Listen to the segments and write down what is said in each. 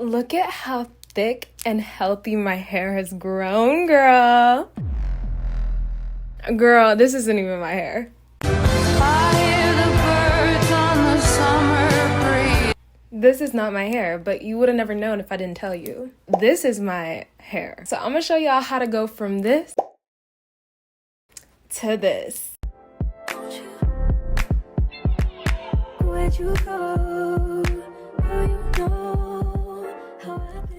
Look at how thick and healthy my hair has grown, girl. Girl, this isn't even my hair. This is not my hair, but you would have never known if I didn't tell you. This is my hair. So I'm gonna show y'all how to go from this to this. Where'd you go?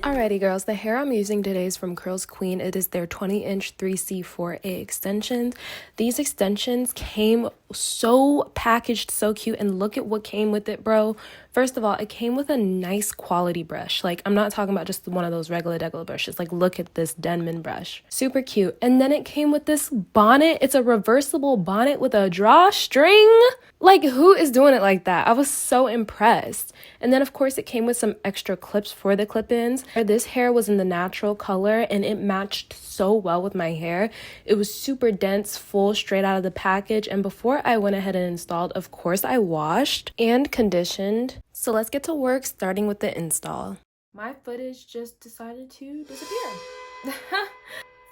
Alrighty girls, the hair I'm using today is from Curlsqueen. It is their 20-inch 3C4A extensions. These extensions came so packaged, so cute, and look at what came with it, bro. First of all, it came with a nice quality brush. Like, I'm not talking about just one of those regular brushes. Like, look at this Denman brush. Super cute. And then it came with this bonnet. It's a reversible bonnet with a drawstring. Like, who is doing it like that? I was so impressed. And then, of course, it came with some extra clips for the clip-ins. This hair was in the natural color, and it matched so well with my hair. It was super dense, full, straight out of the package. And before I went ahead and installed, of course, I washed and conditioned. So let's get to work, starting with the install. My footage just decided to disappear.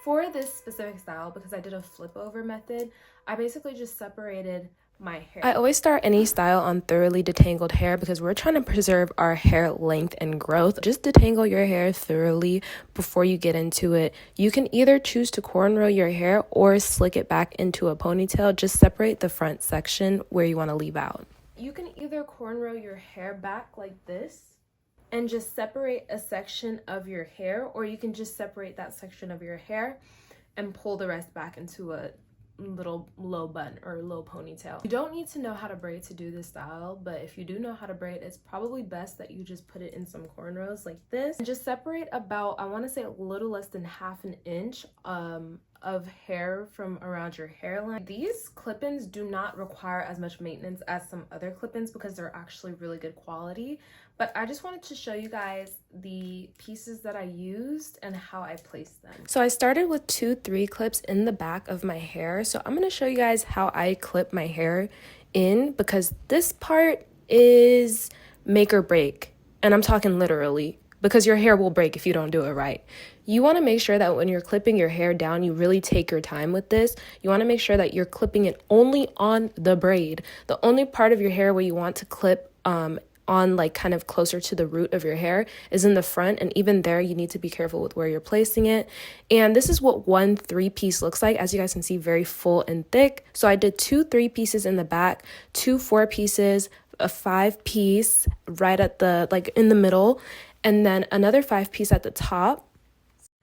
For this specific style, because I did a flip over method, I basically just separated my hair. I always start any style on thoroughly detangled hair because we're trying to preserve our hair length and growth. Just detangle your hair thoroughly before you get into it. You can either choose to cornrow your hair or slick it back into a ponytail. Just separate the front section where you want to leave out. You can either cornrow your hair back like this and just separate a section of your hair, or you can just separate that section of your hair and pull the rest back into a little low bun or low ponytail. You don't need to know how to braid to do this style, but if you do know how to braid, it's probably best that you just put it in some cornrows like this and just separate about, I want to say, a little less than ½ an inch of hair from around your hairline. These clip-ins do not require as much maintenance as some other clip-ins because they're actually really good quality, but I just wanted to show you guys the pieces that I used and how I placed them. So I started with 2 3-clips in the back of my hair. So I'm going to show you guys how I clip my hair in, because this part is make or break, and I'm talking literally, because your hair will break if you don't do it right. You want to make sure that when you're clipping your hair down, you really take your time with this. You want to make sure that you're clipping it only on the braid. The only part of your hair where you want to clip on like kind of closer to the root of your hair is in the front, and even there you need to be careful with where you're placing it. And this is what 1 3-piece looks like. As you guys can see, very full and thick. So I did 2 3-pieces in the back, 2 4-pieces, a 5-piece right at the like in the middle, and then another 5-piece at the top.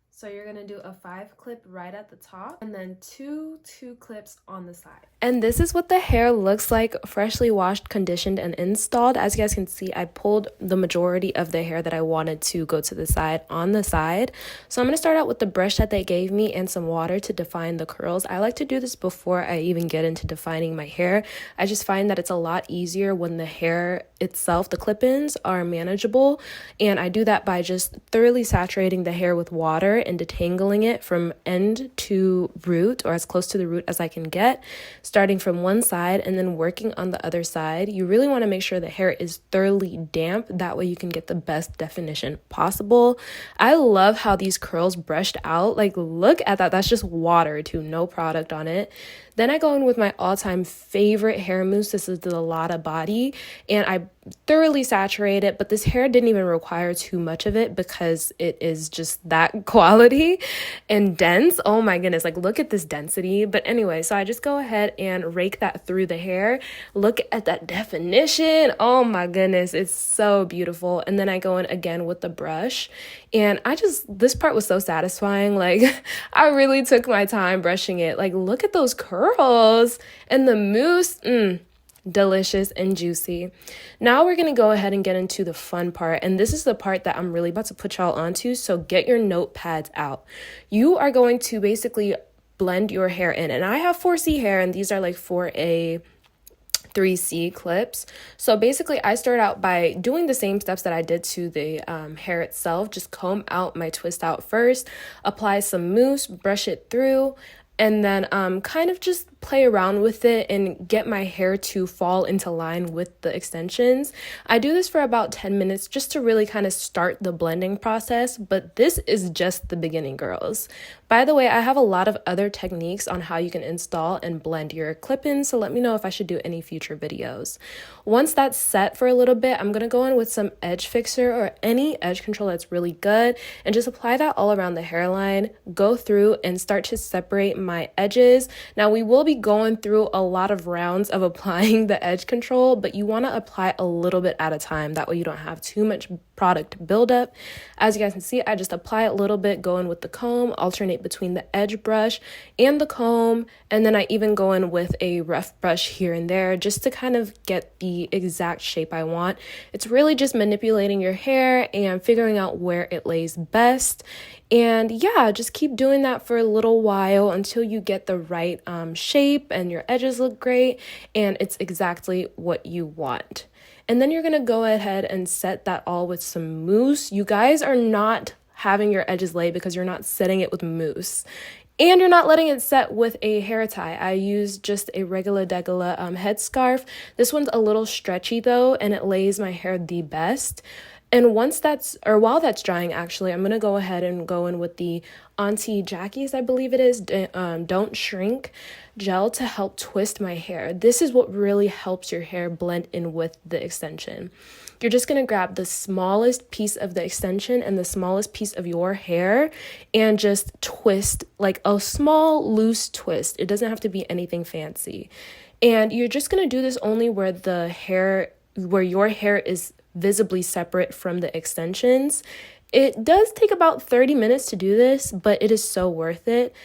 So you're gonna do a 5-clip right at the top and then 2 2-clips on the side. And this is what the hair looks like freshly washed, conditioned, and installed. As you guys can see, I pulled the majority of the hair that I wanted to go to the side on the side. So I'm gonna start out with the brush that they gave me and some water to define the curls. I like to do this before I even get into defining my hair. I just find that it's a lot easier when the hair itself, the clip-ins, are manageable. And I do that by just thoroughly saturating the hair with water and detangling it from end to root, or as close to the root as I can get, starting from one side and then working on the other side. You really want to make sure the hair is thoroughly damp. That way you can get the best definition possible. I love how these curls brushed out. Like, look at that. That's just water too, no product on it. Then I go in with my all-time favorite hair mousse. This is the Lotta Body, and I thoroughly saturate it, but this hair didn't even require too much of it because it is just that quality and dense. Oh my goodness, like look at this density. But anyway, so I just go ahead and rake that through the hair. Look at that definition. Oh my goodness, it's so beautiful. And then I go in again with the brush, and this part was so satisfying. Like, I really took my time brushing it. Like, look at those curls and the mousse. Delicious and juicy. Now we're gonna go ahead and get into the fun part, and this is the part that I'm really about to put y'all onto, so get your notepads out. You are going to basically blend your hair in, and I have 4C hair, and these are like 4A 3C clips. So basically I start out by doing the same steps that I did to the hair itself. Just comb out my twist out first, apply some mousse, brush it through, and then kind of just play around with it and get my hair to fall into line with the extensions. I do this for about 10 minutes just to really kind of start the blending process, but this is just the beginning, girls. By the way, I have a lot of other techniques on how you can install and blend your clip-ins, so let me know if I should do any future videos. Once that's set for a little bit, I'm going to go in with some edge fixer or any edge control that's really good and just apply that all around the hairline, go through and start to separate my edges. Now we will be going through a lot of rounds of applying the edge control, but you want to apply a little bit at a time. That way you don't have too much product buildup. As you guys can see, I just apply a little bit, go in with the comb, alternate between the edge brush and the comb, and then I even go in with a rough brush here and there just to kind of get the exact shape I want. It's really just manipulating your hair and figuring out where it lays best. And yeah, just keep doing that for a little while until you get the right shape and your edges look great and it's exactly what you want. And then you're going to go ahead and set that all with some mousse. You guys are not having your edges lay because you're not setting it with mousse. And you're not letting it set with a hair tie. I use just a regular degular headscarf. This one's a little stretchy though, and it lays my hair the best. And while that's drying, actually, I'm going to go ahead and go in with the Auntie Jackie's, I believe it is, Don't Shrink gel to help twist my hair. This is what really helps your hair blend in with the extension. You're just going to grab the smallest piece of the extension and the smallest piece of your hair and just twist, like a small loose twist. It doesn't have to be anything fancy. And you're just going to do this only where your hair is visibly separate from the extensions. It does take about 30 minutes to do this, but it is so worth it.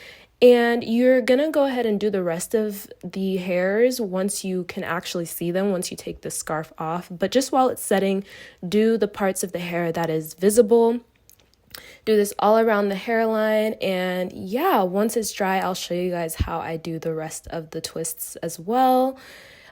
And you're gonna go ahead and do the rest of the hairs once you can actually see them, once you take the scarf off. But just while it's setting, do the parts of the hair that is visible. Do this all around the hairline, and yeah, once it's dry, I'll show you guys how I do the rest of the twists as well.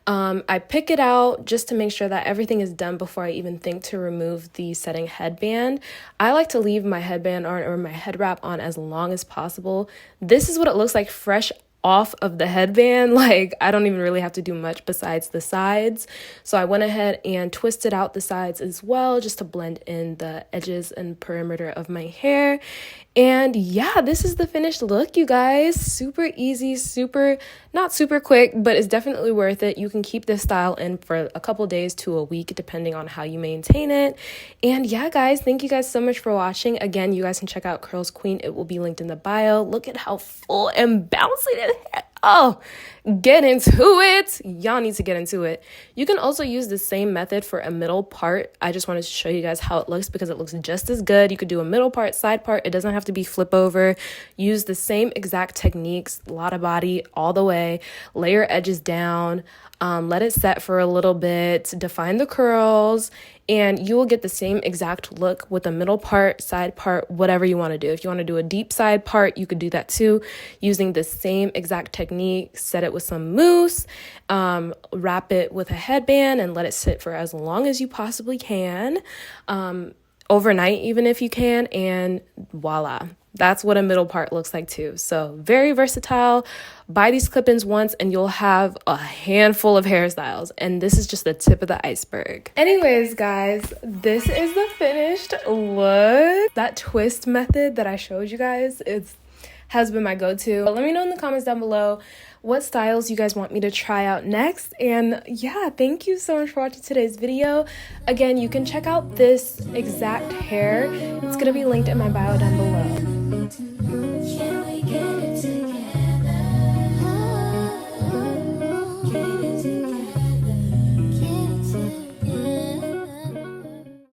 I pick it out just to make sure that everything is done before I even think to remove the setting headband. I like to leave my headband on or my head wrap on as long as possible. This is what it looks like fresh off of the headband. Like, I don't even really have to do much besides the sides. So I went ahead and twisted out the sides as well just to blend in the edges and perimeter of my hair. And yeah, this is the finished look, you guys. Super easy, not super quick, but it's definitely worth it. You can keep this style in for a couple days to a week, depending on how you maintain it. And yeah, guys, thank you guys so much for watching. Again, you guys can check out Curlsqueen. It will be linked in the bio. Look at how full and bouncy it is. Oh, get into it. Y'all need to get into it. You can also use the same method for a middle part. I just wanted to show you guys how it looks because it looks just as good. You could do a middle part, side part. It doesn't have to be flip over. Use the same exact techniques, a lot of body all the way. Lay your edges down. Let it set for a little bit, define the curls, and you will get the same exact look with a middle part, side part, whatever you want to do. If you want to do a deep side part, you could do that too, using the same exact technique. Set it with some mousse, wrap it with a headband, and let it sit for as long as you possibly can, overnight even if you can, and voila. That's what a middle part looks like too. So very versatile. Buy these clip-ins once and you'll have a handful of hairstyles. And this is just the tip of the iceberg. Anyways, guys, this is the finished look. That twist method that I showed you guys has been my go-to. But let me know in the comments down below what styles you guys want me to try out next. And yeah, thank you so much for watching today's video. Again, you can check out this exact hair. It's gonna be linked in my bio down below.